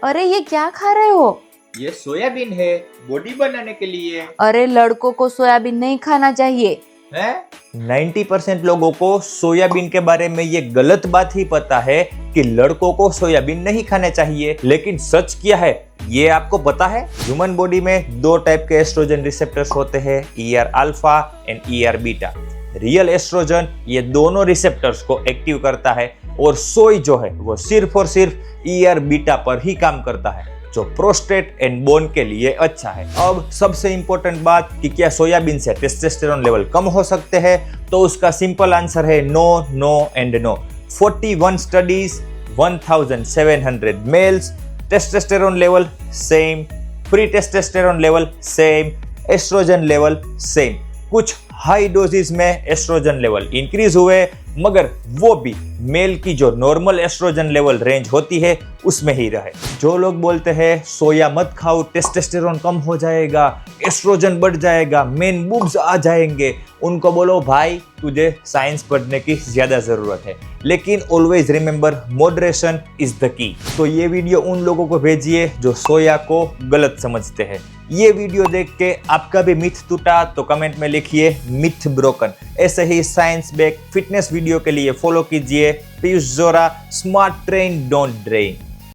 अरे ये क्या खा रहे हो? ये सोयाबीन है, बॉडी बनाने के लिए अरे लड़कों को सोयाबीन नहीं खाना चाहिए। है। 90% लोगों को सोयाबीन के बारे में ये गलत बात ही पता है कि लड़कों को सोयाबीन नहीं खाने चाहिए, लेकिन सच क्या है ये आपको पता है? ह्यूमन बॉडी में दो टाइप के एस्ट्रोजन रिसेप्टर्स होते हैं, ER alpha and ER beta. Real oestrogen ये दोनों रिसेप्टर्स को एक्टिव करता है और सोई जो है वो सिर्फ और सिर्फ ER बीटा पर ही काम करता है, जो प्रोस्टेट एंड बोन के लिए अच्छा है। अब सबसे इंपॉर्टेंट बात कि क्या सोयाबीन से टेस्टोस्टेरोन लेवल कम हो सकते हैं, तो उसका सिंपल आंसर है no, no and no. 41 studies, 1700 males, testosterone level same, free testosterone level same, oestrogen level same. कुछ हाई डोजेस में एस्ट्रोजन लेवल इंक्रीज हुए, मगर वो भी मेल की जो नॉर्मल एस्ट्रोजन लेवल रेंज होती है उसमें ही रहे। जो लोग बोलते हैं सोया मत खाओ, टेस्टोस्टेरोन कम हो जाएगा, एस्ट्रोजन बढ़ जाएगा, मेन बूब्स आ जाएंगे, उनको बोलो भाई तुझे साइंस पढ़ने की ज्यादा जरूरत है। लेकिन always remember moderation is the key. तो ये वीडियो उन लोगों को भेजिए जो सोया को गलत समझते हैं। ये वीडियो देख के आपका भी मिथ टूटा तो कमेंट में लिखिए मिथ ब्रोकन। ऐसे ही साइंस बेक फिटनेस वीडियो के लिए फॉलो कीजिए पीयूष जोरा, स्मार्ट ट्रेन डोंट ड्रेन।